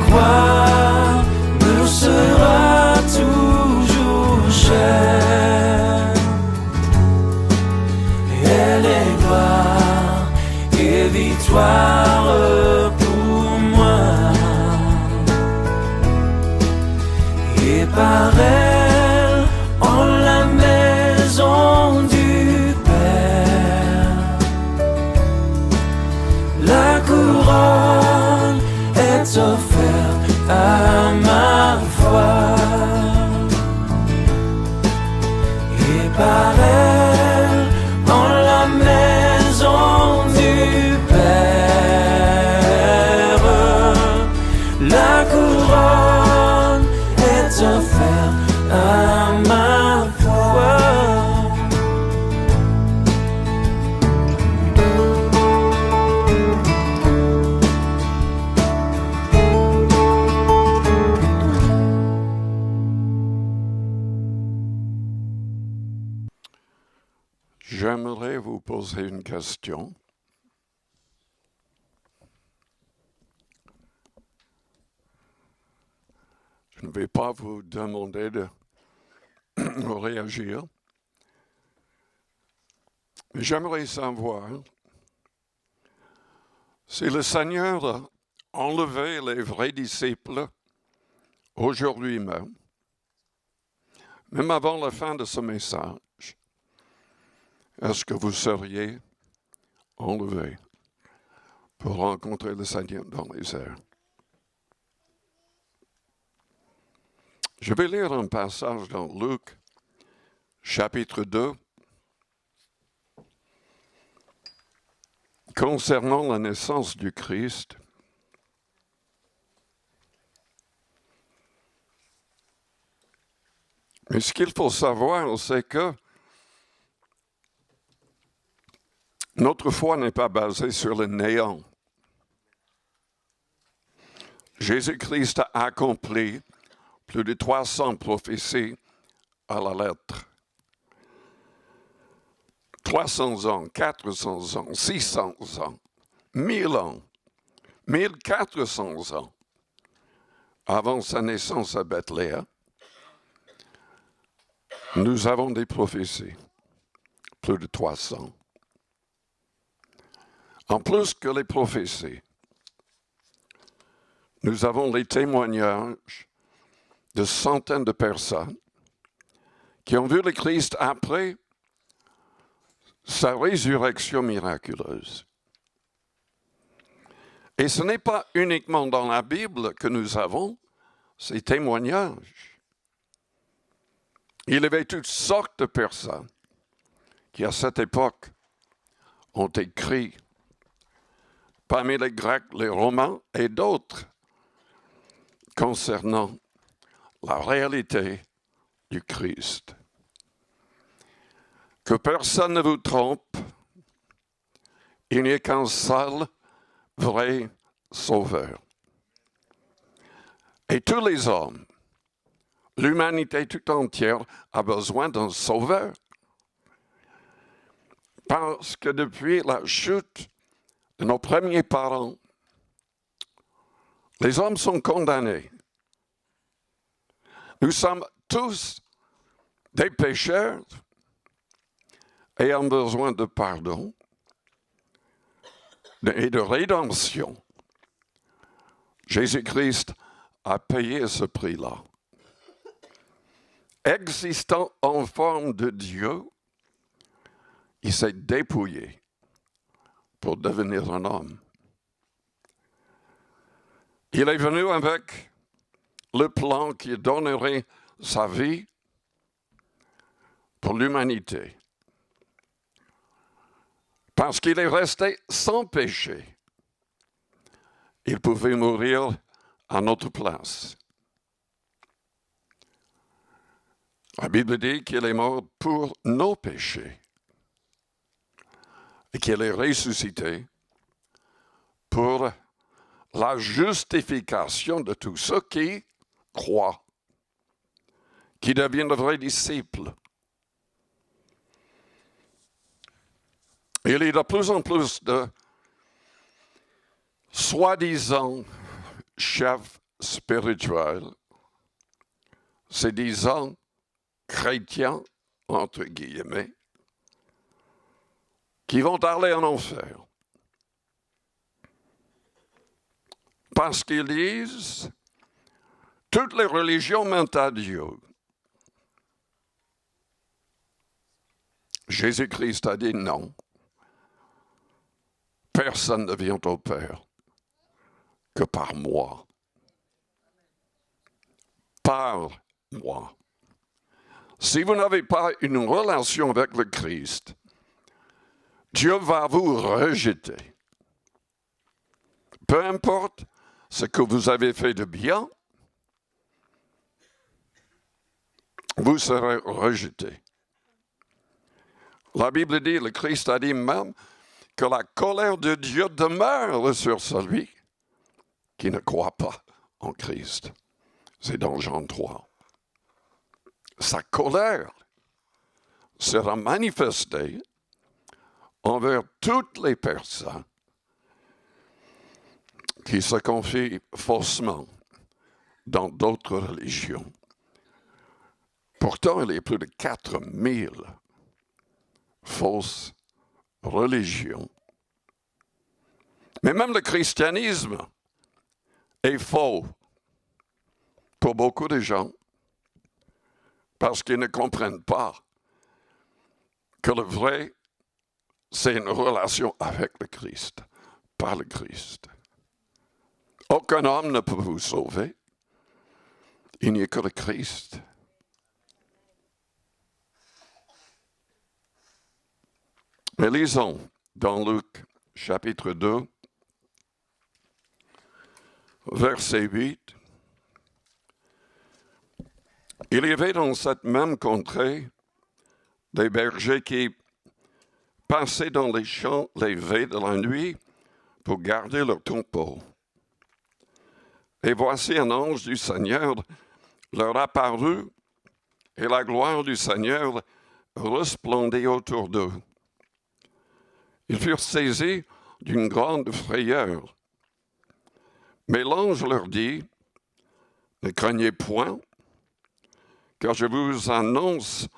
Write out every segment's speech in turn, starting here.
croix me sera toujours chère. Elle est gloire et victoire pour moi. Et par elle, en la maison du Père, la couronne est offerte à ma foi. Et par elle, en la maison du Père, la couronne est offerte à ma foi. J'aimerais vous poser une question. Je ne vais pas vous demander de réagir, mais j'aimerais savoir si le Seigneur a enlevé les vrais disciples aujourd'hui même avant la fin de ce message. Est-ce que vous seriez enlevé pour rencontrer le Seigneur dans les airs? Je vais lire un passage dans Luc, chapitre 2, concernant la naissance du Christ. Mais ce qu'il faut savoir, c'est que notre foi n'est pas basée sur le néant. Jésus-Christ a accompli plus de 300 prophéties à la lettre. 300 ans, 400 ans, 600 ans, 1000 ans, 1400 ans avant sa naissance à Bethléem, nous avons des prophéties, plus de 300. En plus que les prophéties, nous avons les témoignages de centaines de personnes qui ont vu le Christ après sa résurrection miraculeuse. Et ce n'est pas uniquement dans la Bible que nous avons ces témoignages. Il y avait toutes sortes de personnes qui, à cette époque, ont écrit, parmi les Grecs, les Romains et d'autres, concernant la réalité du Christ. Que personne ne vous trompe, il n'y a qu'un seul vrai sauveur. Et tous les hommes, l'humanité tout entière a besoin d'un sauveur. Parce que depuis la chute de nos premiers parents, les hommes sont condamnés. Nous sommes tous des pécheurs ayant besoin de pardon et de rédemption. Jésus-Christ a payé ce prix-là. Existant en forme de Dieu, il s'est dépouillé pour devenir un homme. Il est venu avec le plan qui donnerait sa vie pour l'humanité. Parce qu'il est resté sans péché. Il pouvait mourir à notre place. La Bible dit qu'il est mort pour nos péchés et qu'il est ressuscité pour la justification de tous ceux qui croient, qui deviennent de vrais disciples. Il y a de plus en plus de soi-disant chefs spirituels, c'est disant chrétiens, entre guillemets, qui vont aller en enfer. Parce qu'ils disent, toutes les religions mènent à Dieu. Jésus-Christ a dit non. Personne ne vient au Père que par moi. Par moi. Si vous n'avez pas une relation avec le Christ, Dieu va vous rejeter. Peu importe ce que vous avez fait de bien, vous serez rejeté. La Bible dit, le Christ a dit même, que la colère de Dieu demeure sur celui qui ne croit pas en Christ. C'est dans Jean 3. Sa colère sera manifestée envers toutes les personnes qui se confient faussement dans d'autres religions. Pourtant, il y a plus de 4000 fausses religions. Mais même le christianisme est faux pour beaucoup de gens parce qu'ils ne comprennent pas que le vrai, c'est une relation avec le Christ, par le Christ. Aucun homme ne peut vous sauver. Il n'y a que le Christ. Mais lisons dans Luc, chapitre 2, verset 8. Il y avait dans cette même contrée des bergers qui passaient dans les champs les veilles de la nuit pour garder leur troupeau. Et voici un ange du Seigneur leur apparut, et la gloire du Seigneur resplendait autour d'eux. Ils furent saisis d'une grande frayeur. Mais l'ange leur dit, « Ne craignez point, car je vous annonce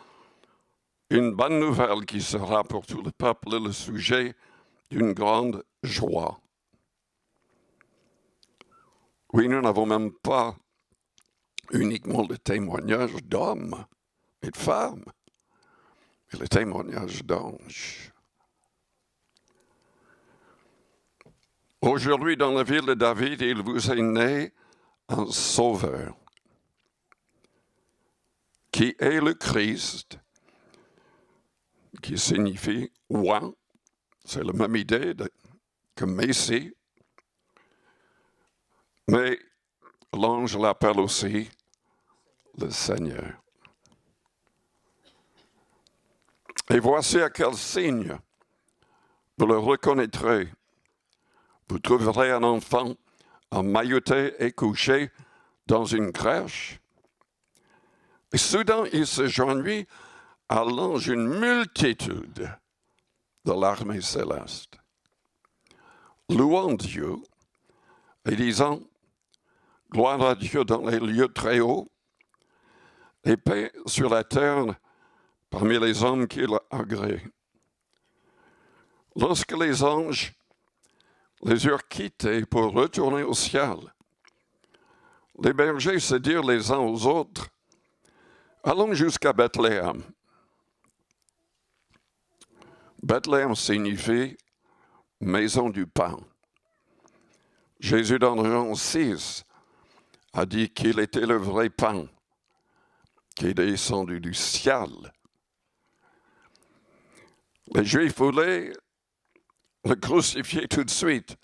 une bonne nouvelle qui sera pour tout le peuple le sujet d'une grande joie. » Oui, nous n'avons même pas uniquement le témoignage d'hommes et de femmes, mais le témoignage d'anges. Aujourd'hui, dans la ville de David, il vous est né un sauveur, qui est le Christ, qui signifie « oint », c'est la même idée que Messie, mais l'ange l'appelle aussi le Seigneur. Et voici à quel signe vous le reconnaîtrez. Vous trouverez un enfant emmailloté et couché dans une crèche. Et soudain, il se joignit à l'ange une multitude de l'armée céleste, louant Dieu et disant « Gloire à Dieu dans les lieux très hauts et paix sur la terre parmi les hommes qu'il agrée. » Lorsque les anges les eurent quittés pour retourner au ciel, les bergers se dirent les uns aux autres, « Allons jusqu'à Bethléem. » Bethléem signifie « maison du pain ». Jésus, dans Jean 6, a dit qu'il était le vrai pain qui est descendu du ciel. Les Juifs voulaient le crucifier tout de suite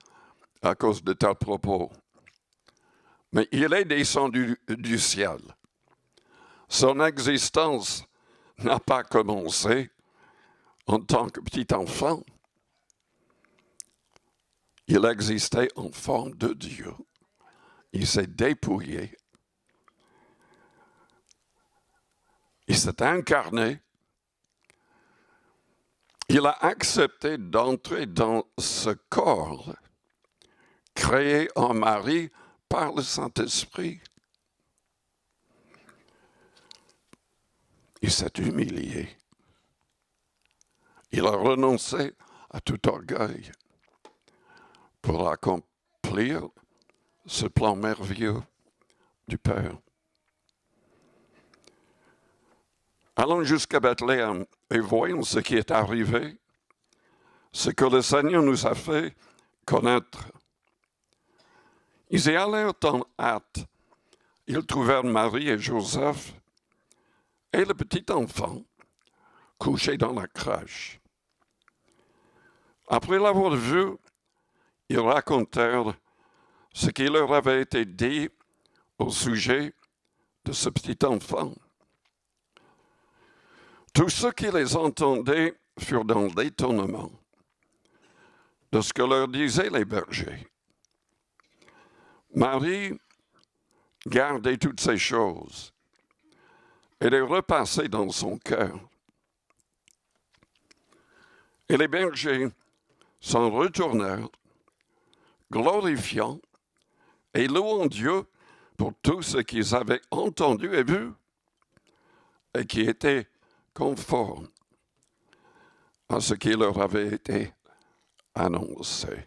à cause de tels propos. Mais il est descendu du ciel. Son existence n'a pas commencé en tant que petit enfant. Il existait en forme de Dieu. Il s'est dépouillé. Il s'est incarné. Il a accepté d'entrer dans ce corps créé en Marie par le Saint-Esprit. Il s'est humilié. Il a renoncé à tout orgueil pour accomplir ce plan merveilleux du Père. Allons jusqu'à Bethléem et voyons ce qui est arrivé, ce que le Seigneur nous a fait connaître. Ils y allèrent en hâte. Ils trouvèrent Marie et Joseph et le petit enfant couché dans la crèche. Après l'avoir vu, ils racontèrent ce qui leur avait été dit au sujet de ce petit enfant. Tous ceux qui les entendaient furent dans l'étonnement de ce que leur disaient les bergers. Marie gardait toutes ces choses et les repassait dans son cœur. Et les bergers s'en retournèrent, glorifiant et louant Dieu pour tout ce qu'ils avaient entendu et vu, et qui était conforme à ce qui leur avait été annoncé.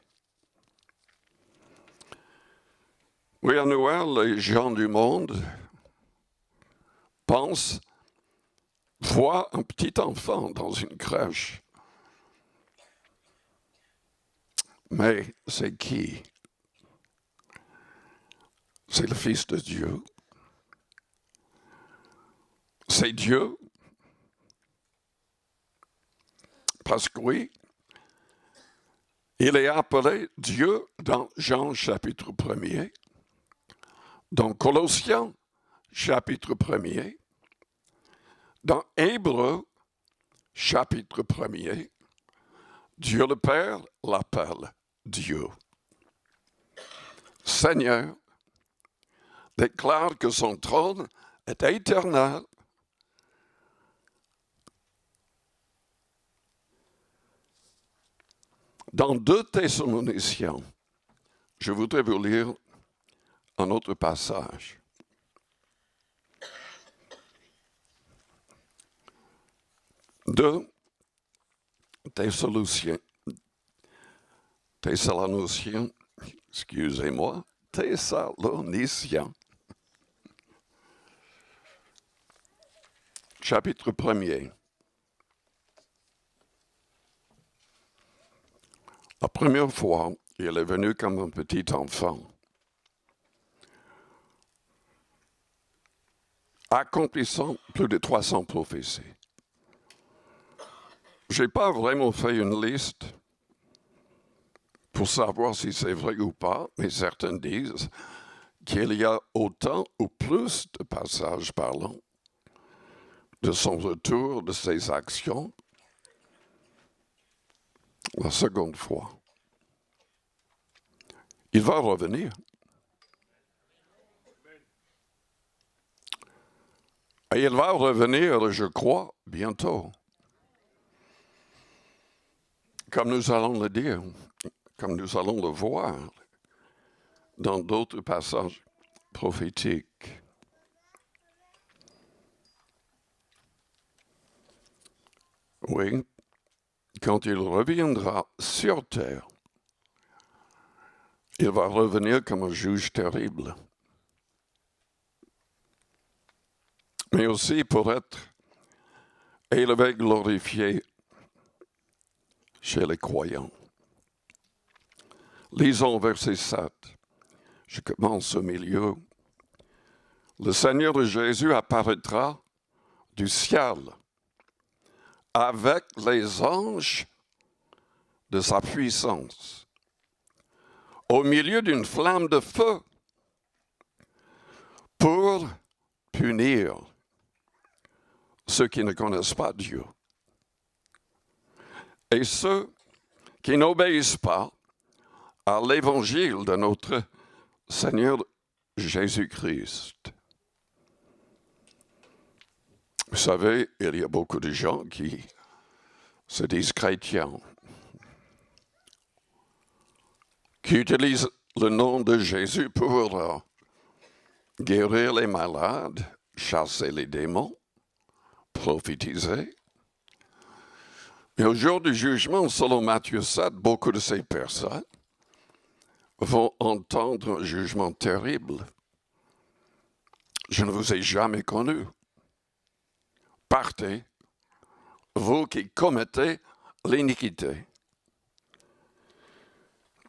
Oui, à Noël, les gens du monde pensent, voient un petit enfant dans une crèche. Mais c'est qui? C'est le Fils de Dieu. C'est Dieu. Parce que oui, il est appelé Dieu dans Jean chapitre 1er, dans Colossiens chapitre 1er, dans Hébreux chapitre 1er, Dieu le Père l'appelle Dieu. Seigneur déclare que son trône est éternel. Dans 2 Thessaloniciens, je voudrais vous lire un autre passage. De Thessaloniciens, excusez-moi, Thessaloniciens, chapitre 1er. La première fois, il est venu comme un petit enfant, accomplissant plus de 300 prophéties. Je n'ai pas vraiment fait une liste pour savoir si c'est vrai ou pas, mais certains disent qu'il y a autant ou plus de passages parlant de son retour, de ses actions, la seconde fois. Il va revenir. Et il va revenir, je crois, bientôt. Comme nous allons le dire, comme nous allons le voir dans d'autres passages prophétiques. Oui, quand il reviendra sur terre, il va revenir comme un juge terrible. Mais aussi pour être élevé, glorifié chez les croyants. Lisons verset 7. Je commence au milieu. Le Seigneur Jésus apparaîtra du ciel avec les anges de sa puissance, au milieu d'une flamme de feu, pour punir ceux qui ne connaissent pas Dieu et ceux qui n'obéissent pas à l'évangile de notre Seigneur Jésus-Christ. Vous savez, il y a beaucoup de gens qui se disent chrétiens, qui utilisent le nom de Jésus pour guérir les malades, chasser les démons, prophétiser. Mais au jour du jugement, selon Matthieu 7, beaucoup de ces personnes vont entendre un jugement terrible. Je ne vous ai jamais connu. Partez, vous qui commettez l'iniquité.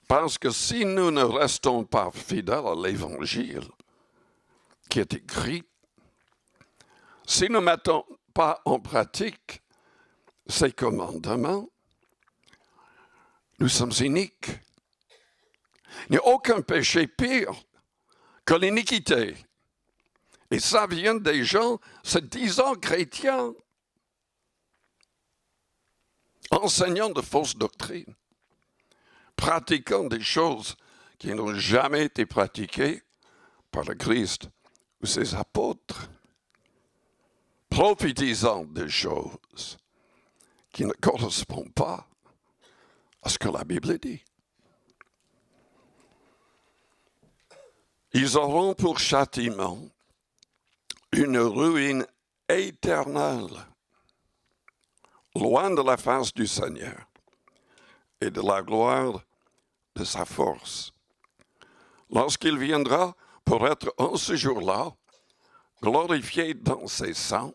Parce que si nous ne restons pas fidèles à l'Évangile qui est écrit, si nous ne mettons pas en pratique ces commandements, nous sommes iniques. Il n'y a aucun péché pire que l'iniquité. Et ça vient des gens se disant chrétiens, enseignant de fausses doctrines, pratiquant des choses qui n'ont jamais été pratiquées par le Christ ou ses apôtres, prophétisant des choses qui ne correspondent pas à ce que la Bible dit. Ils auront pour châtiment une ruine éternelle, loin de la face du Seigneur et de la gloire de sa force. Lorsqu'il viendra pour être en ce jour-là, glorifié dans ses saints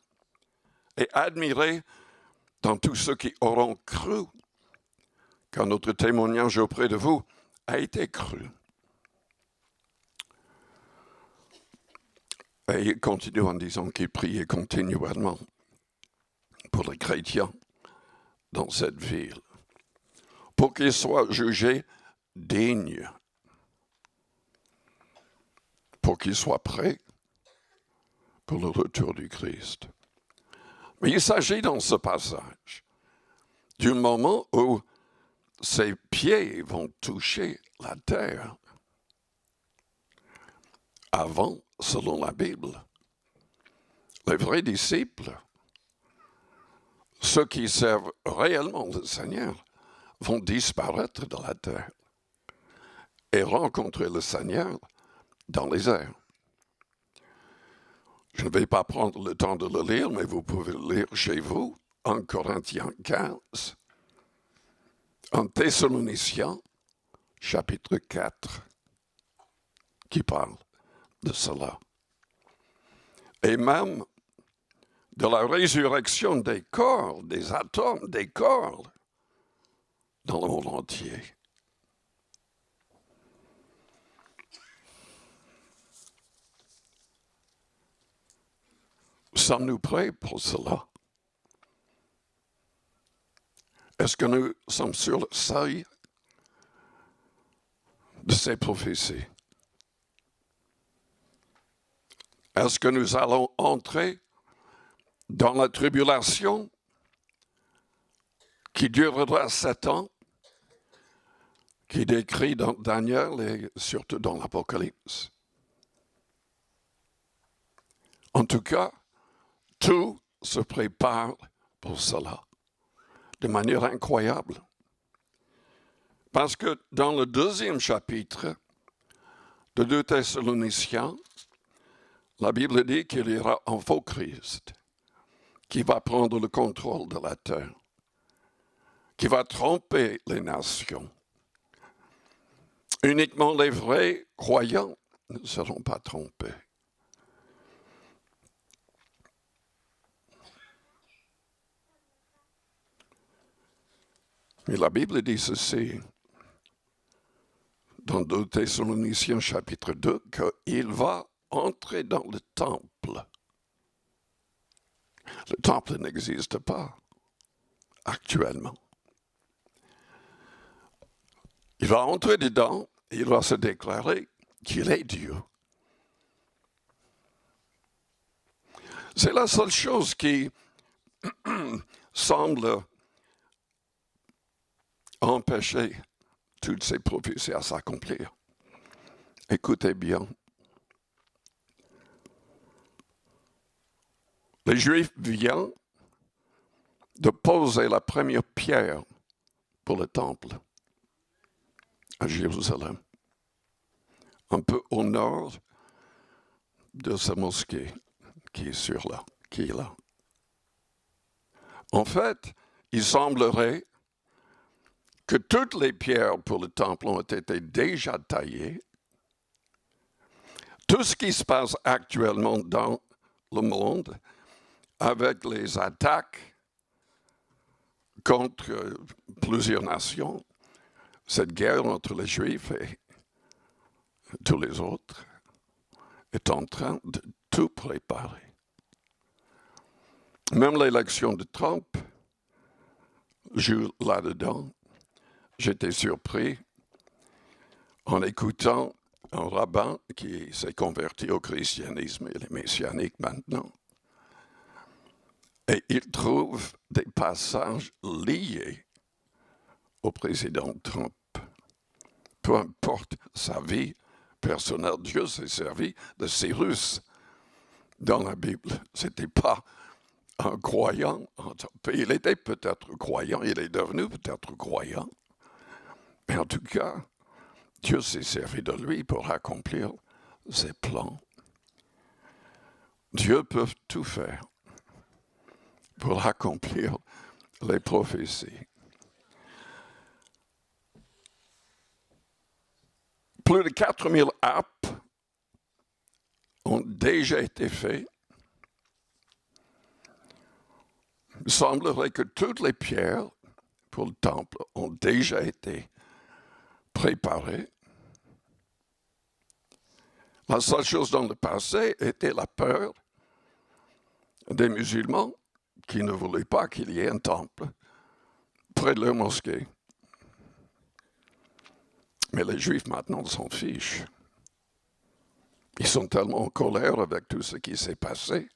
et admiré dans tous ceux qui auront cru, car notre témoignage auprès de vous a été cru. Et il continue en disant qu'il priait continuellement pour les chrétiens dans cette ville, pour qu'ils soient jugés dignes, pour qu'ils soient prêts pour le retour du Christ. Mais il s'agit dans ce passage du moment où ses pieds vont toucher la terre. Avant, selon la Bible, les vrais disciples, ceux qui servent réellement le Seigneur, vont disparaître de la terre et rencontrer le Seigneur dans les airs. Je ne vais pas prendre le temps de le lire, mais vous pouvez le lire chez vous, en Corinthiens 15, en Thessaloniciens, chapitre 4, qui parle de cela. Et même de la résurrection des corps, des atomes, des corps, dans le monde entier. Sommes-nous prêts pour cela? Est-ce que nous sommes sur le seuil de ces prophéties? Est-ce que nous allons entrer dans la tribulation qui durera 7 ans, qui est décrit dans Daniel et surtout dans l'Apocalypse? En tout cas, tout se prépare pour cela, de manière incroyable. Parce que dans le 2e chapitre de 2 Thessaloniciens, la Bible dit qu'il y aura un faux Christ qui va prendre le contrôle de la terre, qui va tromper les nations. Uniquement les vrais croyants ne seront pas trompés. Mais la Bible dit ceci, dans 2 Thessaloniciens chapitre 2, qu'il va entrer dans le temple. Le temple n'existe pas actuellement. Il va entrer dedans et il va se déclarer qu'il est Dieu. C'est la seule chose qui semble empêcher toutes ces prophéties à s'accomplir. Écoutez bien. Les Juifs viennent de poser la première pierre pour le temple à Jérusalem. un peu au nord de sa mosquée qui est là. En fait, il semblerait que toutes les pierres pour le temple ont été déjà taillées. Tout ce qui se passe actuellement dans le monde, avec les attaques contre plusieurs nations, cette guerre entre les Juifs et tous les autres, est en train de tout préparer. Même l'élection de Trump joue là-dedans. J'étais surpris en écoutant un rabbin qui s'est converti au christianisme, il est messianique maintenant, et il trouve des passages liés au président Trump. Peu importe sa vie personnelle, Dieu s'est servi de Cyrus dans la Bible. Ce n'était pas un croyant. Il était peut-être croyant, il est devenu peut-être croyant. Mais en tout cas, Dieu s'est servi de lui pour accomplir ses plans. Dieu peut tout faire pour accomplir les prophéties. Plus de 4000 apes ont déjà été faits. Il semblerait que toutes les pierres pour le temple ont déjà été préparées. La seule chose dans le passé était la peur des musulmans qui ne voulaient pas qu'il y ait un temple près de leur mosquée. Mais les Juifs maintenant s'en fichent. Ils sont tellement en colère avec tout ce qui s'est passé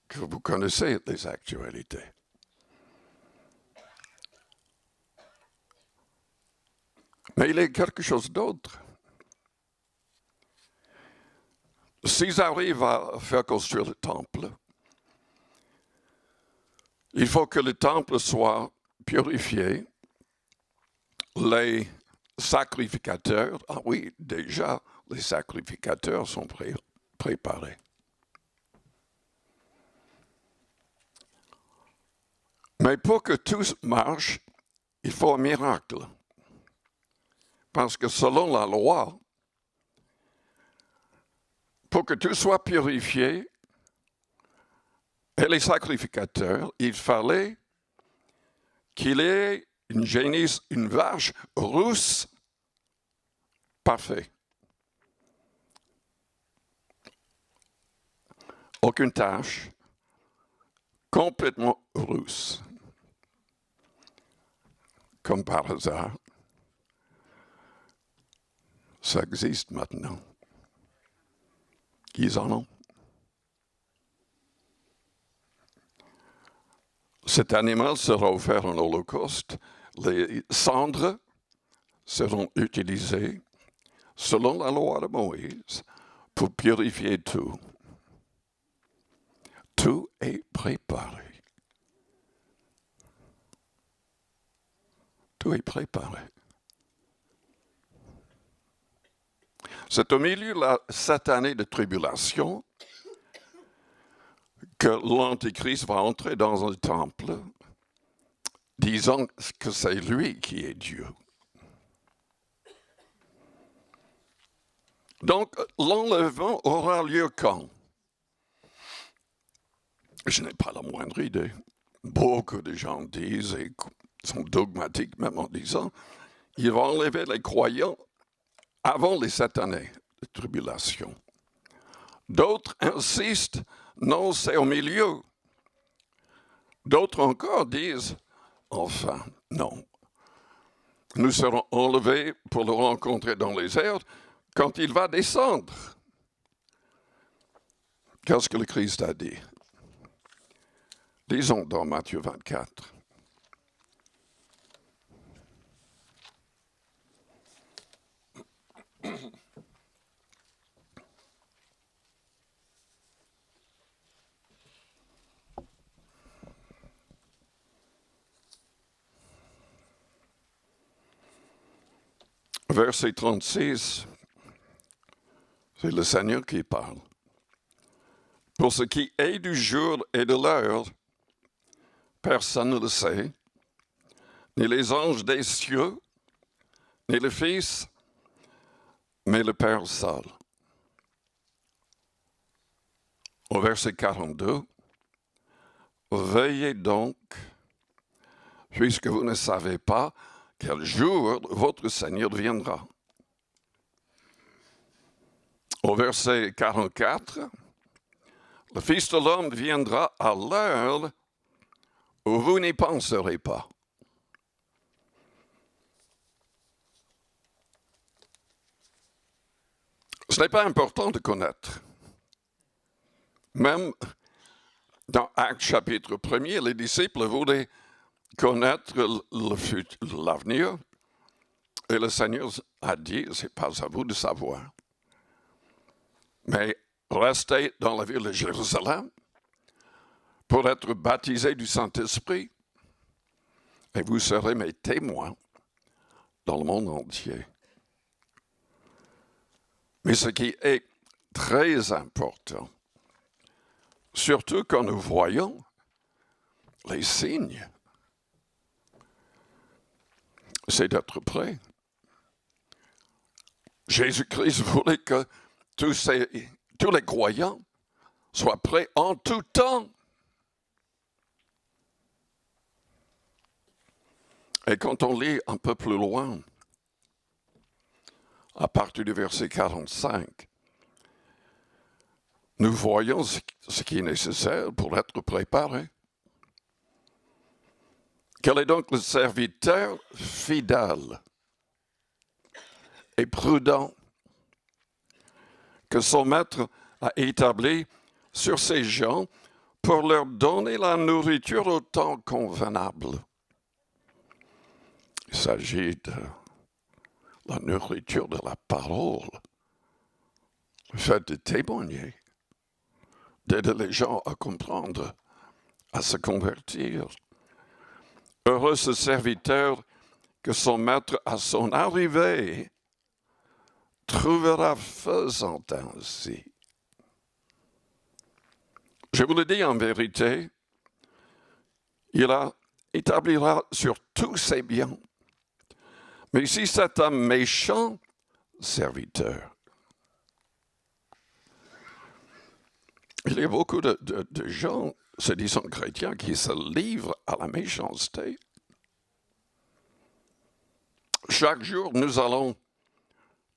que vous connaissez les actualités. Mais il y a quelque chose d'autre. S'ils arrivent à faire construire le temple, il faut que le temple soit purifié. Les sacrificateurs, ah oui, déjà, les sacrificateurs sont préparés. Mais pour que tout marche, il faut un miracle. Parce que selon la loi, pour que tout soit purifié, et les sacrificateurs, il fallait qu'il y ait une génisse, une vache rousse parfaite. Aucune tache, complètement rousse. Comme par hasard, ça existe maintenant. Ils en ont. Cet animal sera offert en holocauste. Les cendres seront utilisées selon la loi de Moïse pour purifier tout. Tout est préparé. Tout est préparé. C'est au milieu de cette année de tribulation que l'Antéchrist va entrer dans un temple disant que c'est lui qui est Dieu. Donc, l'enlèvement aura lieu quand? Je n'ai pas la moindre idée. Beaucoup de gens disent, et sont dogmatiques même en disant, il va enlever les croyants avant les 7 années de tribulation. D'autres insistent, non, c'est au milieu. D'autres encore disent, enfin, non. Nous serons enlevés pour le rencontrer dans les airs quand il va descendre. Qu'est-ce que le Christ a dit? Disons dans Matthieu 24. Verset 36, C'est le Seigneur qui parle. Pour ce qui est du jour et de l'heure, personne ne le sait, ni les anges des cieux, ni le Fils, mais le Père seul. Au verset 42, veillez donc, puisque vous ne savez pas quel jour votre Seigneur viendra. Au verset 44, le Fils de l'homme viendra à l'heure où vous n'y penserez pas. Ce n'est pas important de connaître. Même dans Actes chapitre 1er, les disciples voulaient connaître l'avenir. Et le Seigneur a dit, ce n'est pas à vous de savoir. Mais restez dans la ville de Jérusalem pour être baptisés du Saint-Esprit. Et vous serez mes témoins dans le monde entier. Mais ce qui est très important, surtout quand nous voyons les signes, c'est d'être prêt. Jésus-Christ voulait que tous les croyants soient prêts en tout temps. Et quand on lit un peu plus loin, à partir du verset 45, nous voyons ce qui est nécessaire pour être préparé. Quel est donc le serviteur fidèle et prudent que son maître a établi sur ces gens pour leur donner la nourriture au temps convenable? Il s'agit de la nourriture de la parole, le fait de témoigner, d'aider les gens à comprendre, à se convertir. Heureux ce serviteur que son maître à son arrivée trouvera faisant ainsi. Je vous le dis en vérité, il établira sur tous ses biens. Mais si c'est un méchant serviteur, il y a beaucoup de gens, se disant chrétiens, qui se livrent à la méchanceté. Chaque jour, nous allons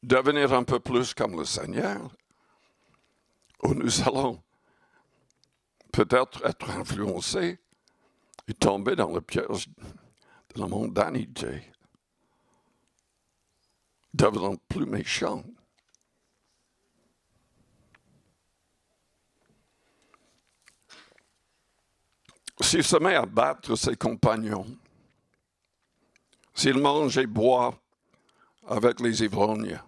devenir un peu plus comme le Seigneur, ou nous allons peut-être être influencés et tomber dans le piège de la mondanité, devenant plus méchants. S'il se met à battre ses compagnons, s'il mange et boit avec les ivrognes,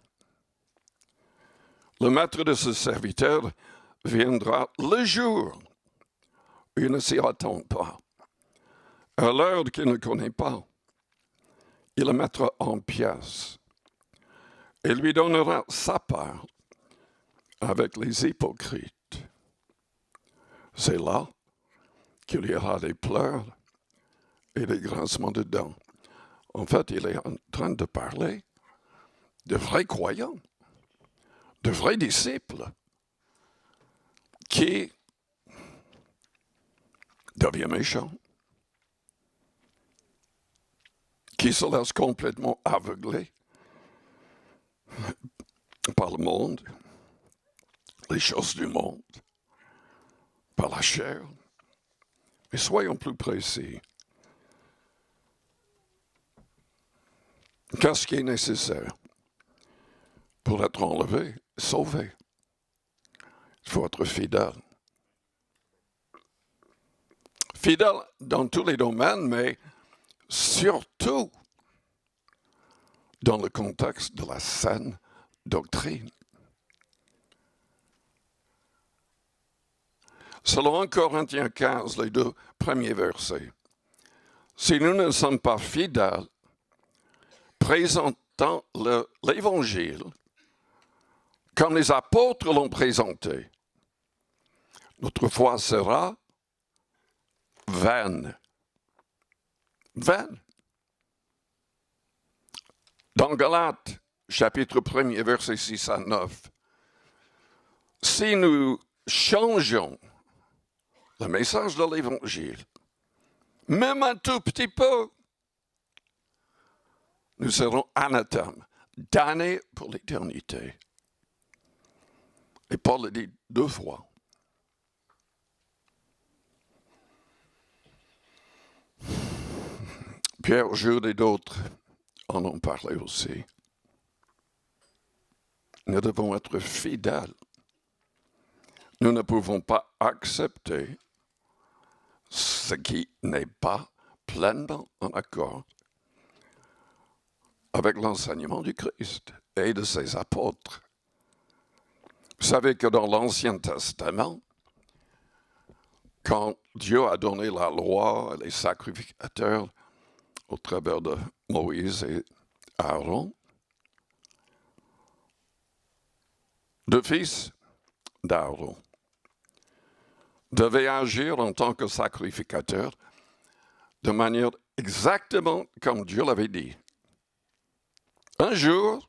le maître de ce serviteur viendra le jour où il ne s'y attend pas, à l'heure qu'il ne connaît pas. Il le mettra en pièces et lui donnera sa part avec les hypocrites. C'est là qu'il y aura des pleurs et des grincements de dents. En fait, il est en train de parler de vrais croyants, de vrais disciples qui deviennent méchants, qui se laissent complètement aveugler par le monde, les choses du monde, par la chair. Mais soyons plus précis. Qu'est-ce qui est nécessaire pour être enlevé, sauvé? Il faut être fidèle. Fidèle dans tous les domaines, mais surtout dans le contexte de la saine doctrine. Selon 1 Corinthiens 15, les 2 premiers versets, si nous ne sommes pas fidèles, présentant l'Évangile comme les apôtres l'ont présenté, notre foi sera vaine. Vaine. Dans Galates, chapitre 1er, versets 6 à 9, si nous changeons le message de l'Évangile, même un tout petit peu, nous serons anathèmes, damnés pour l'éternité. Et Paul le dit 2 fois. Pierre, Jude et d'autres en ont parlé aussi. Nous devons être fidèles. Nous ne pouvons pas accepter ce qui n'est pas pleinement en accord avec l'enseignement du Christ et de ses apôtres. Vous savez que dans l'Ancien Testament, quand Dieu a donné la loi et les sacrificateurs au travers de Moïse et Aaron, deux fils d'Aaron devaient agir en tant que sacrificateurs de manière exactement comme Dieu l'avait dit. Un jour,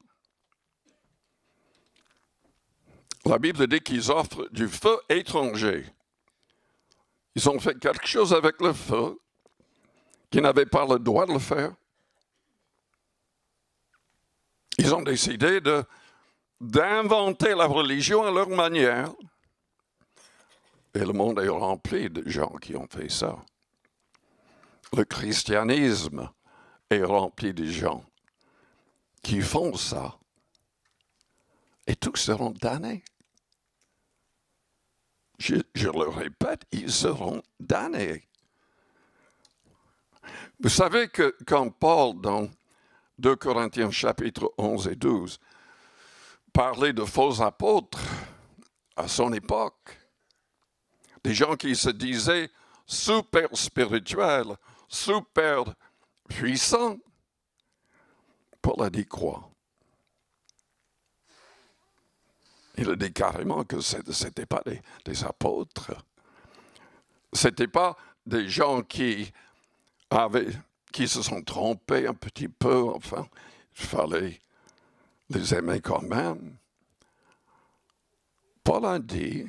la Bible dit qu'ils offrent du feu étranger. Ils ont fait quelque chose avec le feu qu'ils n'avaient pas le droit de le faire. Ils ont décidé d'inventer la religion à leur manière. Et le monde est rempli de gens qui ont fait ça. Le christianisme est rempli de gens qui font ça. Et tous seront damnés. Je le répète, ils seront damnés. Vous savez que quand Paul, dans 2 Corinthiens chapitre 11 et 12, parlait de faux apôtres à son époque, des gens qui se disaient super spirituels, super puissants, Paul a dit quoi? Il a dit carrément que ce n'étaient pas des apôtres. Ce n'étaient pas des gens qui se sont trompés un petit peu, enfin, il fallait les aimer quand même. Paul a dit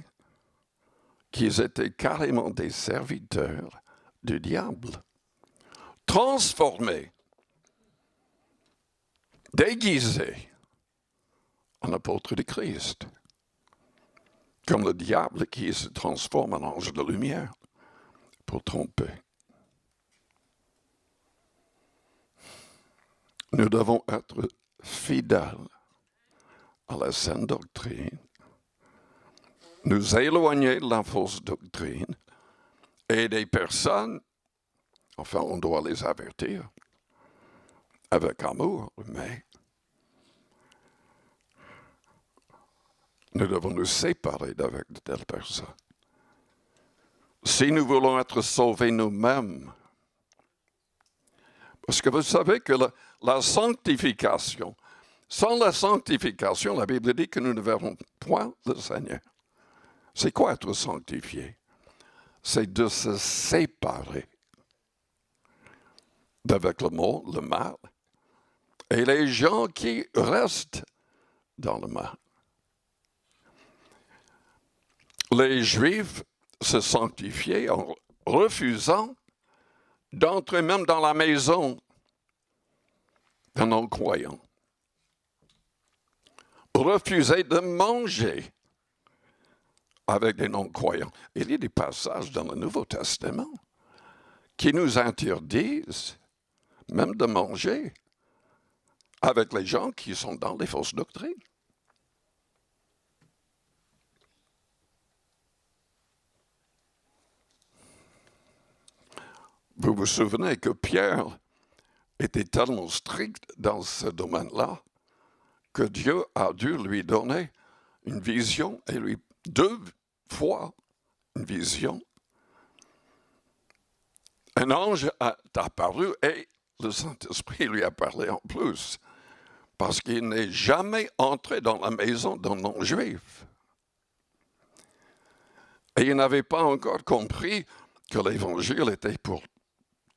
qu'ils étaient carrément des serviteurs du diable, transformés, déguisés en apôtres de Christ, comme le diable qui se transforme en ange de lumière pour tromper. Nous devons être fidèles à la saine doctrine, nous éloigner de la fausse doctrine et des personnes, enfin on doit les avertir avec amour, mais nous devons nous séparer d'avec de telles personnes. Si nous voulons être sauvés nous-mêmes, parce que vous savez que la sanctification, sans la sanctification, la Bible dit que nous ne verrons point le Seigneur. C'est quoi être sanctifié? C'est de se séparer d'avec le monde, le mal, et les gens qui restent dans le mal. Les Juifs se sanctifiaient en refusant d'entrer même dans la maison d'un non-croyant. Refusaient de manger avec des non-croyants. Il y a des passages dans le Nouveau Testament qui nous interdisent même de manger avec les gens qui sont dans les fausses doctrines. Vous vous souvenez que Pierre était tellement strict dans ce domaine-là que Dieu a dû lui donner une vision et lui 2 fois une vision. Un ange a apparu et le Saint-Esprit lui a parlé en plus parce qu'il n'est jamais entré dans la maison d'un non-juif. Et il n'avait pas encore compris que l'Évangile était pour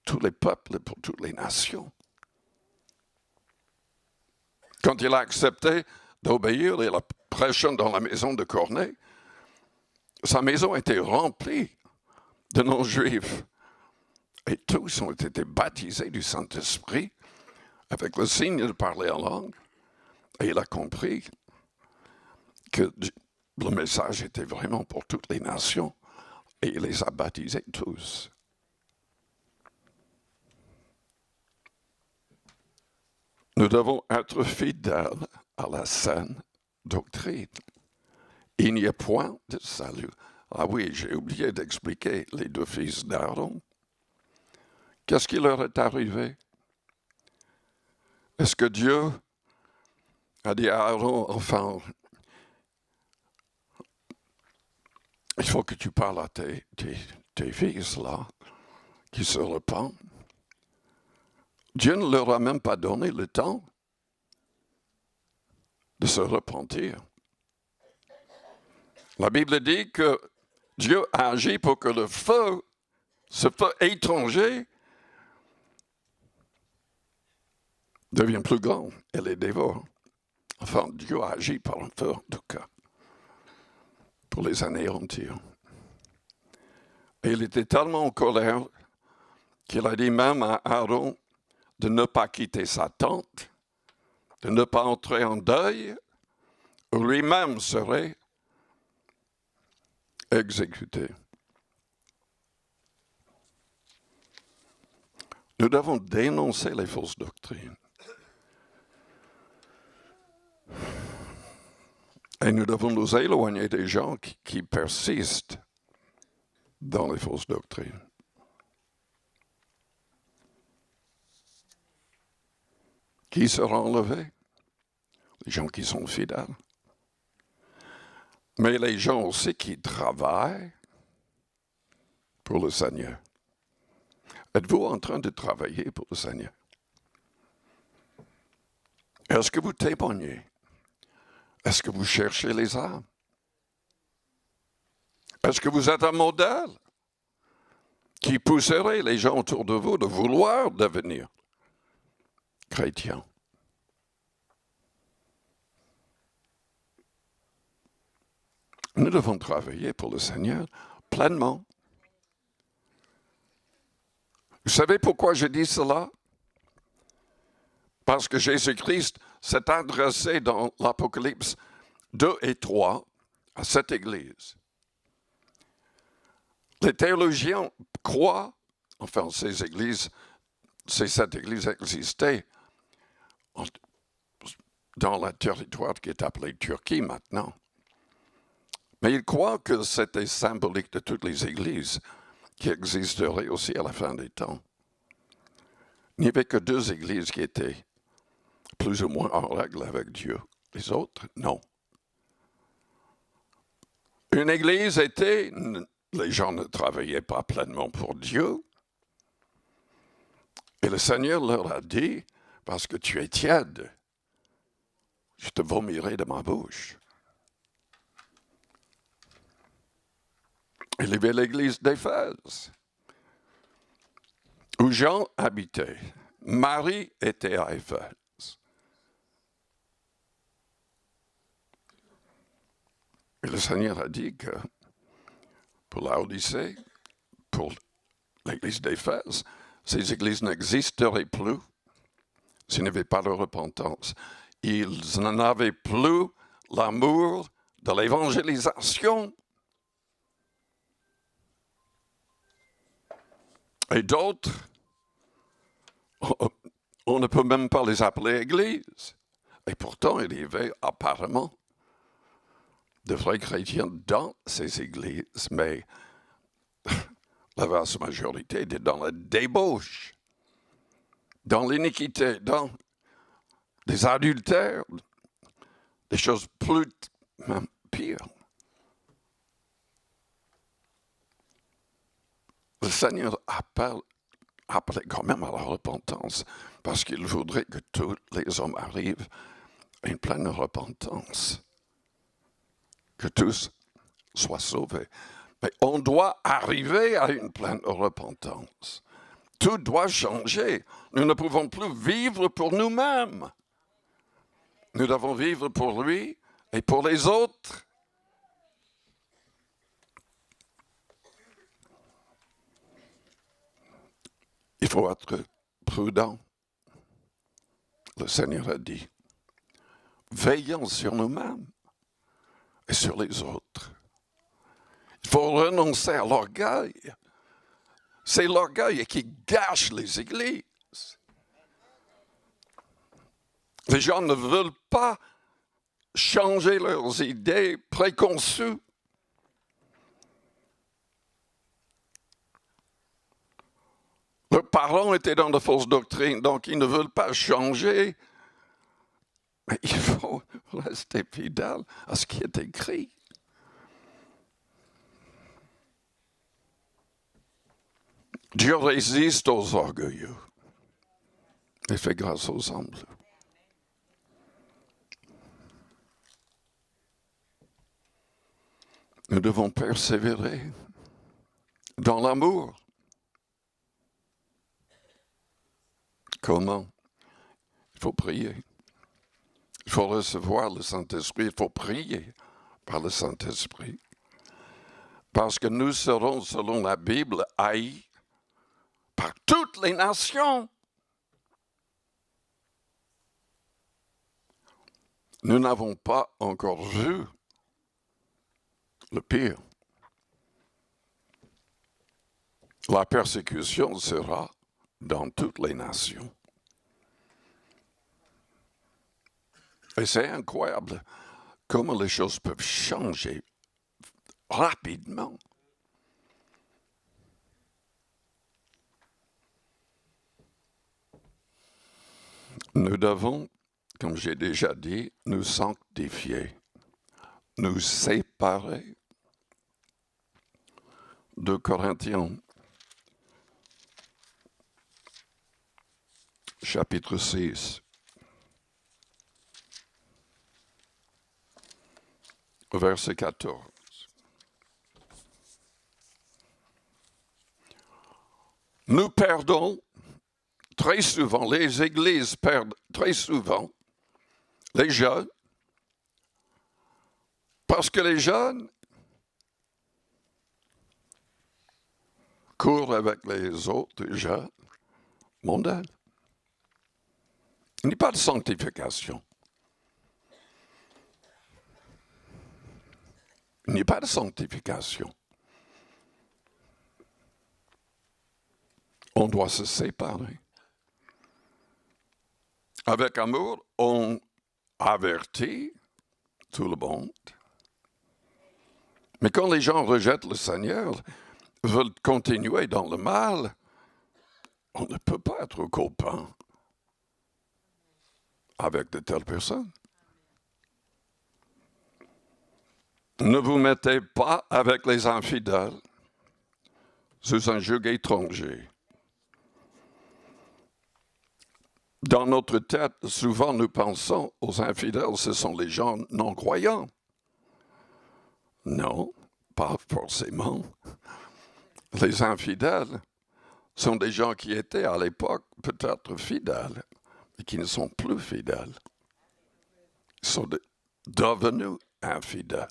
tous les peuples et pour toutes les nations. Quand il a accepté d'obéir et la prêchant dans la maison de Corneille, sa maison était remplie de non-juifs. Et tous ont été baptisés du Saint-Esprit avec le signe de parler en langue. Et il a compris que le message était vraiment pour toutes les nations. Et il les a baptisés tous. Nous devons être fidèles à la saine doctrine. Il n'y a point de salut. Ah oui, j'ai oublié d'expliquer les deux fils d'Aaron. Qu'est-ce qui leur est arrivé? Est-ce que Dieu a dit à Aaron, enfin, il faut que tu parles à tes fils là, qui se repentent? Dieu ne leur a même pas donné le temps de se repentir. La Bible dit que Dieu a agi pour que le feu, ce feu étranger, devienne plus grand et les dévore. Enfin, Dieu a agi par un feu, en tout cas, pour les anéantir. Et il était tellement en colère qu'il a dit même à Aaron de ne pas quitter sa tente, de ne pas entrer en deuil, ou lui-même serait exécuté. Nous devons dénoncer les fausses doctrines. Et nous devons nous éloigner des gens qui persistent dans les fausses doctrines. Qui sera enlevé? Les gens qui sont fidèles. Mais les gens aussi qui travaillent pour le Seigneur. Êtes-vous en train de travailler pour le Seigneur? Est-ce que vous témoignez? Est-ce que vous cherchez les âmes? Est-ce que vous êtes un modèle qui pousserait les gens autour de vous de vouloir devenir chrétiens? Nous devons travailler pour le Seigneur pleinement. Vous savez pourquoi je dis cela? Parce que Jésus-Christ s'est adressé dans l'Apocalypse 2 et 3 à cette Église. Les théologiens croient, enfin ces sept églises existaient dans le territoire qui est appelé Turquie maintenant. Mais ils croient que c'était symbolique de toutes les églises qui existeraient aussi à la fin des temps. Il n'y avait que deux églises qui étaient plus ou moins en règle avec Dieu. Les autres, non. Une église était, les gens ne travaillaient pas pleinement pour Dieu. Et le Seigneur leur a dit, parce que tu es tiède, je te vomirai de ma bouche. Il y avait l'église d'Éphèse, où Jean habitait. Marie était à Éphèse. Et le Seigneur a dit que pour la Odyssée, pour l'église d'Éphèse, ces églises n'existeraient plus s'il n'y avait pas de repentance. Ils n'en avaient plus l'amour de l'évangélisation. Et d'autres, on ne peut même pas les appeler églises. Et pourtant, il y avait apparemment de vrais chrétiens dans ces églises, mais la vaste majorité était dans la débauche, dans l'iniquité, dans des adultères, des choses plus, même pires. Le Seigneur appelle quand même à la repentance, parce qu'il voudrait que tous les hommes arrivent une pleine repentance, que tous soient sauvés. Mais on doit arriver à une pleine repentance. Tout doit changer. Nous ne pouvons plus vivre pour nous-mêmes. Nous devons vivre pour lui et pour les autres. Il faut être prudent. Le Seigneur a dit, veillons sur nous-mêmes et sur les autres. Il faut renoncer à l'orgueil. C'est l'orgueil qui gâche les églises. Les gens ne veulent pas changer leurs idées préconçues. Leurs parents étaient dans de fausses doctrines, donc ils ne veulent pas changer. Mais il faut rester fidèle à ce qui est écrit. Dieu résiste aux orgueilleux et fait grâce aux humbles. Nous devons persévérer dans l'amour. Comment? Il faut prier. Il faut recevoir le Saint-Esprit. Il faut prier par le Saint-Esprit. Parce que nous serons, selon la Bible, haïs par toutes les nations. Nous n'avons pas encore vu le pire. La persécution sera dans toutes les nations. Et c'est incroyable comment les choses peuvent changer rapidement. Nous devons, comme j'ai déjà dit, nous sanctifier, nous séparer. 2 Corinthiens, chapitre 6, verset 14. Nous perdons très souvent, les églises perdent très souvent les jeunes, parce que les jeunes courent avec les autres jeunes mondains. Il n'y a pas de sanctification. Il n'y a pas de sanctification. On doit se séparer. Avec amour, on avertit tout le monde. Mais quand les gens rejettent le Seigneur, veulent continuer dans le mal, on ne peut pas être copain avec de telles personnes. Ne vous mettez pas avec les infidèles sous un joug étranger. Dans notre tête, souvent nous pensons aux infidèles, ce sont les gens non-croyants. Non, pas forcément. Les infidèles sont des gens qui étaient à l'époque peut-être fidèles, mais qui ne sont plus fidèles. Ils sont devenus infidèles.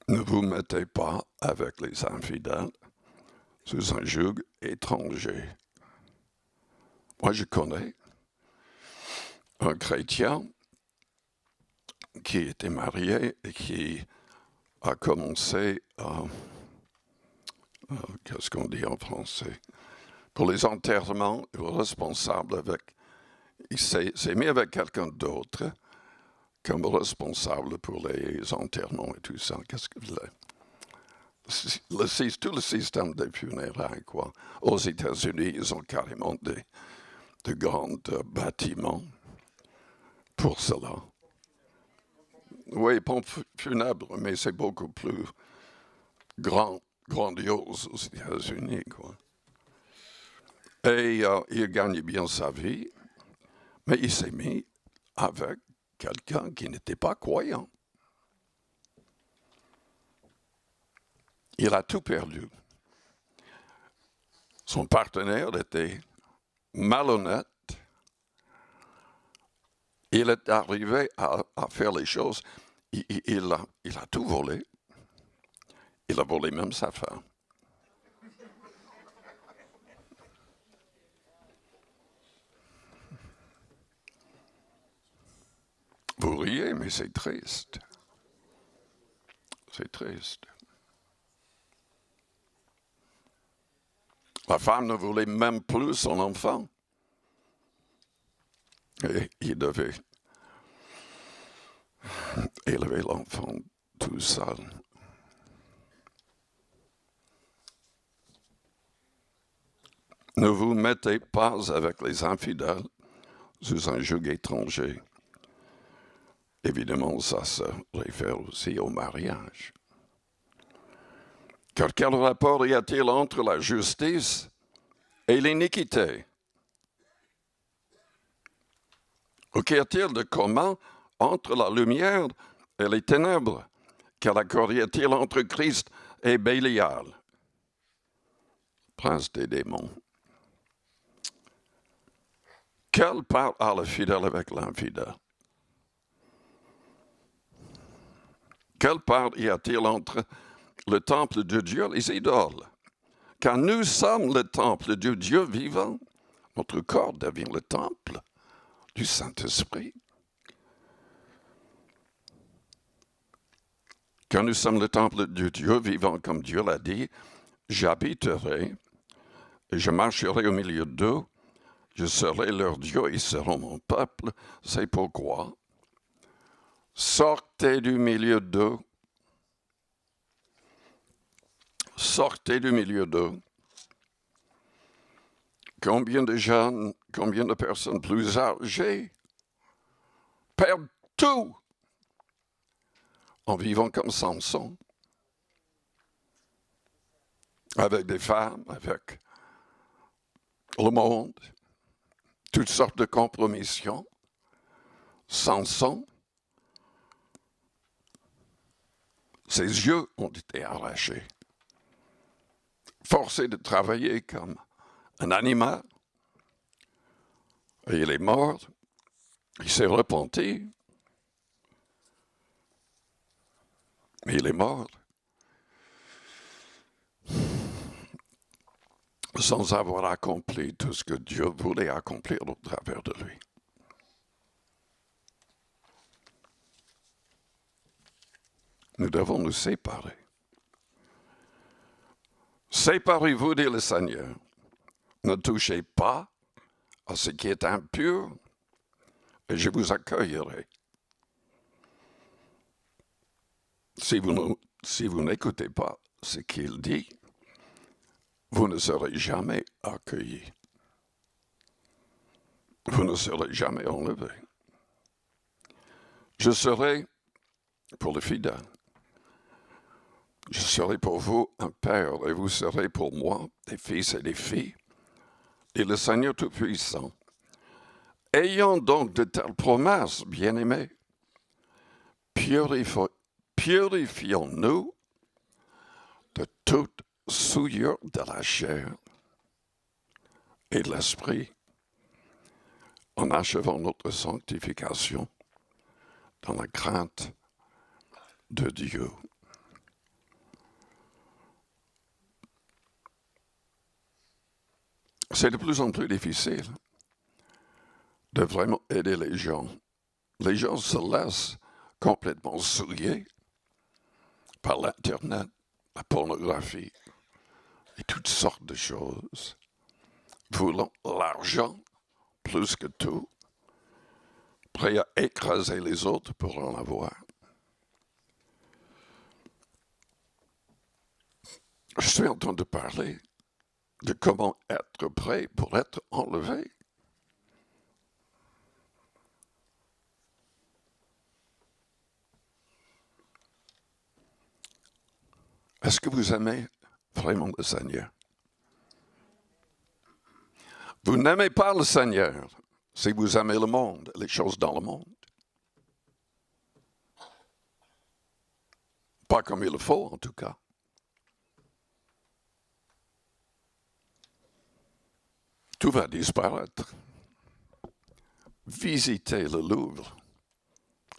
Ne vous mettez pas avec les infidèles sous un joug étranger. Moi, je connais un chrétien qui était marié et qui a commencé à... qu'est-ce qu'on dit en français? Pour les enterrements, il est responsable avec... Il s'est mis avec quelqu'un d'autre comme responsable pour les enterrements et tout ça. Qu'est-ce que tout le système des funérailles, quoi. Aux États-Unis, ils ont carrément de grands bâtiments pour cela. Oui, pompe funèbre, mais c'est beaucoup plus grandiose aux États-Unis, quoi. Et il gagne bien sa vie, mais il s'est mis avec quelqu'un qui n'était pas croyant. Il a tout perdu. Son partenaire était malhonnête. Il est arrivé à faire les choses. Il a tout volé. Il a volé même sa femme. Vous riez, mais c'est triste. C'est triste. La femme ne voulait même plus son enfant. Et il devait élever l'enfant tout seul. Ne vous mettez pas avec les infidèles sous un joug étranger. Évidemment, ça se réfère aussi au mariage. Car quel rapport y a-t-il entre la justice et l'iniquité? Ou qu'y a-t-il de commun entre la lumière et les ténèbres? Quel accord y a-t-il entre Christ et Bélial, prince des démons? Quelle part a le fidèle avec l'infidèle? Quelle part y a-t-il entre le temple de Dieu et les idoles? Car nous sommes le temple du Dieu vivant. Notre corps devient le temple du Saint-Esprit. Car nous sommes le temple du Dieu vivant, comme Dieu l'a dit, j'habiterai et je marcherai au milieu d'eux, je serai leur Dieu, ils seront mon peuple. C'est pourquoi sortez du milieu d'eux. Sortez du milieu d'eux. Combien de jeunes, combien de personnes plus âgées perdent tout en vivant comme Samson, avec des femmes, avec le monde, toutes sortes de compromissions. Samson, ses yeux ont été arrachés, forcé de travailler comme un animal, et il est mort, il s'est repenti, mais il est mort sans avoir accompli tout ce que Dieu voulait accomplir au travers de lui. Nous devons nous séparer. Séparez-vous, dit le Seigneur. Ne touchez pas à ce qui est impur, et je vous accueillerai. Si vous n'écoutez pas ce qu'il dit, vous ne serez jamais accueillis. Vous ne serez jamais enlevés. Je serai pour le fidèle. Je serai pour vous un père, et vous serez pour moi des fils et des filles. Et le Seigneur Tout-Puissant, ayant donc de telles promesses, bien-aimés, purifions-nous de toute souillure de la chair et de l'esprit, en achevant notre sanctification dans la crainte de Dieu. C'est de plus en plus difficile de vraiment aider les gens. Les gens se laissent complètement souiller par l'Internet, la pornographie et toutes sortes de choses, voulant l'argent plus que tout, prêts à écraser les autres pour en avoir. Je suis en train de parler de comment être prêt pour être enlevé. Est-ce que vous aimez vraiment le Seigneur? Vous n'aimez pas le Seigneur. si vous aimez le monde, les choses dans le monde. Pas comme il le faut, en tout cas. Tout va disparaître. Visitez le Louvre,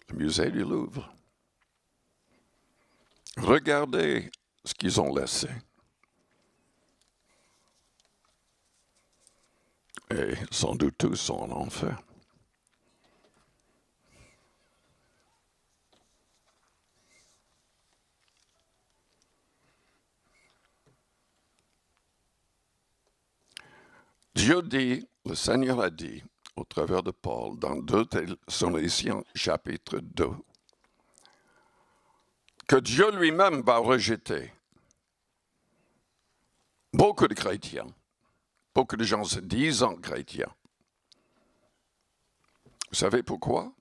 le musée du Louvre. Regardez ce qu'ils ont laissé. Et sans doute tous sont en enfer. Dieu dit, le Seigneur a dit, au travers de Paul, dans 2 Thessaloniciens chapitre 2, que Dieu lui-même va rejeter beaucoup de chrétiens, beaucoup de gens se disant chrétiens. Vous savez pourquoi?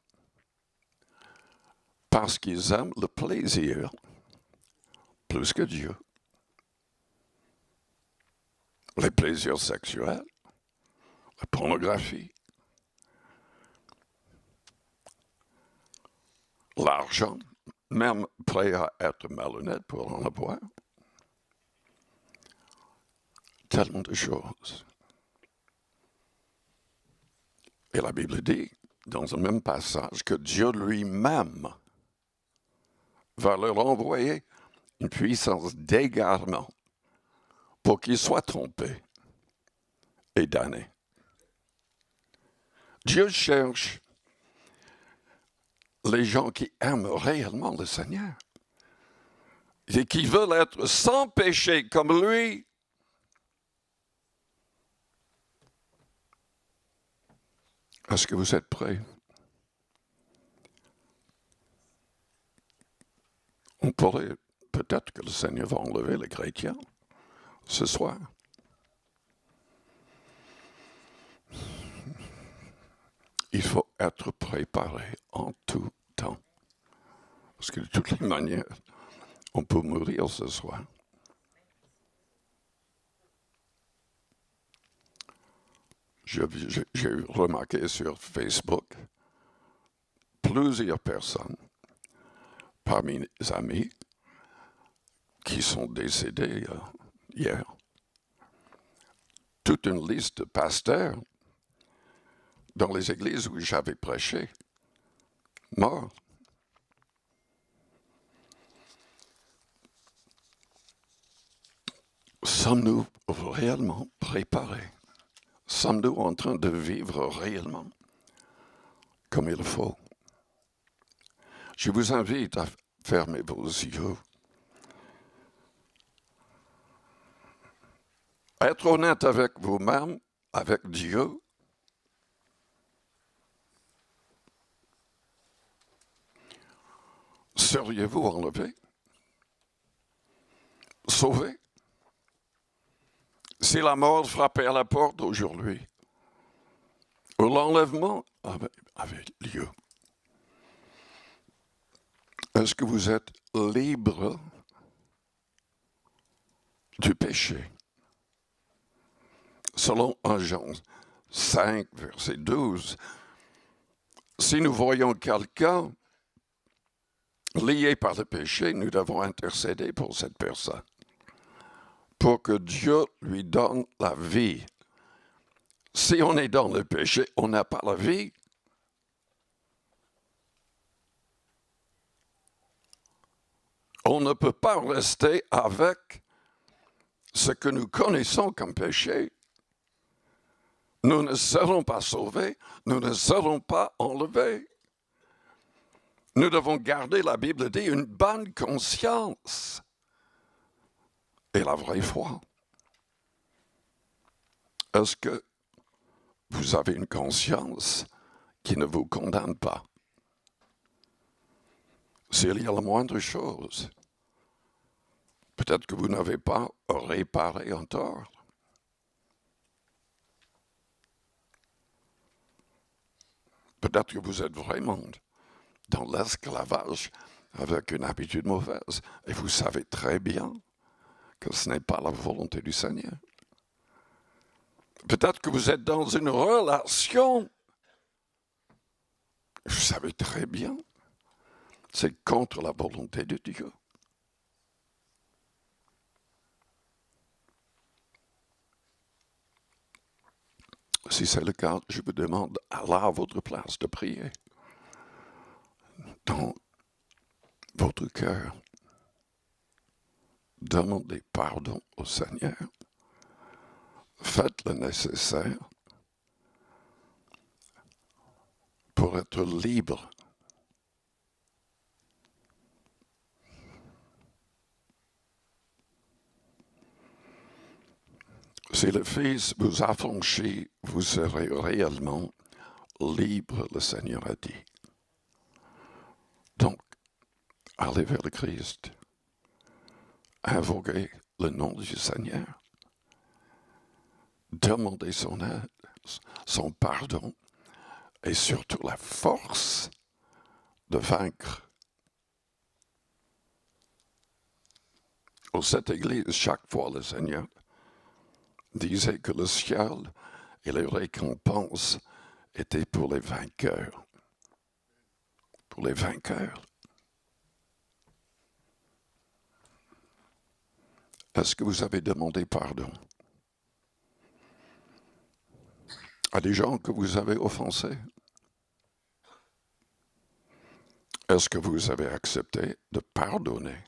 Parce qu'ils aiment le plaisir plus que Dieu. Les plaisirs sexuels, la pornographie, l'argent, même prêt à être malhonnête pour en avoir. Tellement de choses. Et la Bible dit, dans un même passage, que Dieu lui-même va leur envoyer une puissance d'égarement pour qu'ils soient trompés et damnés. Dieu cherche les gens qui aiment réellement le Seigneur et qui veulent être sans péché comme lui. Est-ce que vous êtes prêts? On pourrait, peut-être que le Seigneur va enlever les chrétiens ce soir. Il faut être préparé en tout temps. Parce que de toutes les manières, on peut mourir ce soir. J'ai remarqué sur Facebook plusieurs personnes parmi mes amis qui sont décédés hier. Toute une liste de pasteurs dans les églises où j'avais prêché, morts. Sommes-nous réellement préparés? Sommes-nous en train de vivre réellement comme il faut? Je vous invite à fermer vos yeux. Être honnête avec vous-même, avec Dieu. Seriez-vous enlevé? Sauvé? Si la mort frappait à la porte aujourd'hui, ou l'enlèvement avait lieu, est-ce que vous êtes libre du péché? Selon 1 Jean 5, verset 12, si nous voyons quelqu'un lié par le péché, nous devons intercéder pour cette personne, pour que Dieu lui donne la vie. Si on est dans le péché, on n'a pas la vie. On ne peut pas rester avec ce que nous connaissons comme péché. Nous ne serons pas sauvés, nous ne serons pas enlevés. Nous devons garder, la Bible dit, une bonne conscience et la vraie foi. Est-ce que vous avez une conscience qui ne vous condamne pas? S'il y a la moindre chose, peut-être que vous n'avez pas réparé un tort. Peut-être que vous êtes vraiment dans l'esclavage avec une habitude mauvaise et vous savez très bien que ce n'est pas la volonté du Seigneur. Peut-être que vous êtes dans une relation Vous savez très bien, c'est contre la volonté de Dieu. Si c'est le cas, je vous demande à votre place de prier dans votre cœur. Demandez pardon au Seigneur. Faites le nécessaire pour être libre. Si le Fils vous a franchi, vous serez réellement libre, le Seigneur a dit. Donc, allez vers le Christ. Invoquez le nom du Seigneur. Demandez son aide, son pardon et surtout la force de vaincre. Dans cette église, chaque fois, le Seigneur disait que le ciel et les récompenses étaient pour les vainqueurs. Pour les vainqueurs. Est-ce que vous avez demandé pardon à des gens que vous avez offensés? Est-ce que vous avez accepté de pardonner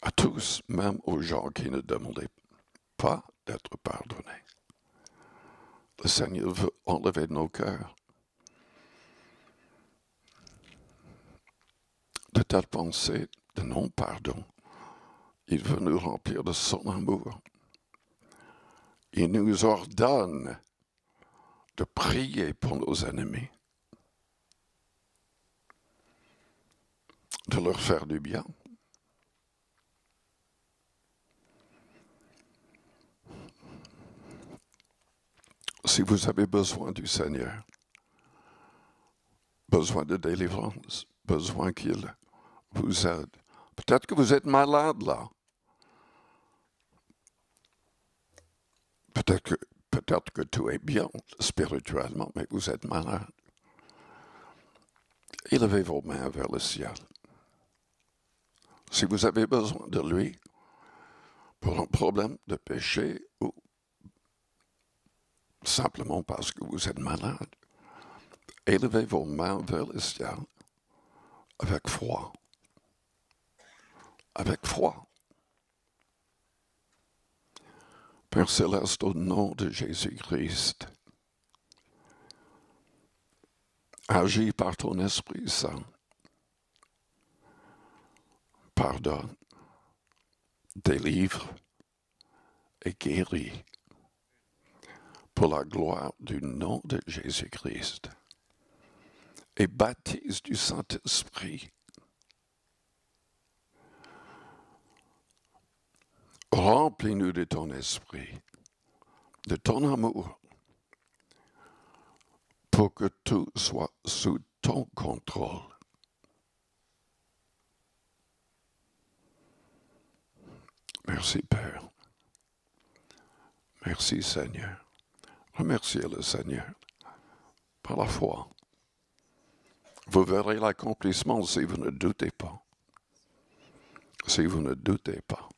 à tous, même aux gens qui ne demandaient pas d'être pardonnés? Le Seigneur veut enlever nos cœurs de telles pensées de non-pardon. Il veut nous remplir de son amour. Il nous ordonne de prier pour nos ennemis, de leur faire du bien. Si vous avez besoin du Seigneur, besoin de délivrance, besoin qu'il vous aide, peut-être que vous êtes malade là. Peut-être que tout est bien spirituellement, mais vous êtes malade. Élevez vos mains vers le ciel. Si vous avez besoin de lui pour un problème de péché ou simplement parce que vous êtes malade, élevez vos mains vers le ciel avec foi. Avec foi. Père Céleste, au nom de Jésus-Christ, agis par ton Esprit Saint. Pardonne, délivre et guéris pour la gloire du nom de Jésus-Christ. Et baptise du Saint-Esprit. Remplis-nous de ton esprit, de ton amour, pour que tout soit sous ton contrôle. Merci Père. Merci Seigneur. Remerciez le Seigneur par la foi. Vous verrez l'accomplissement si vous ne doutez pas. Si vous ne doutez pas.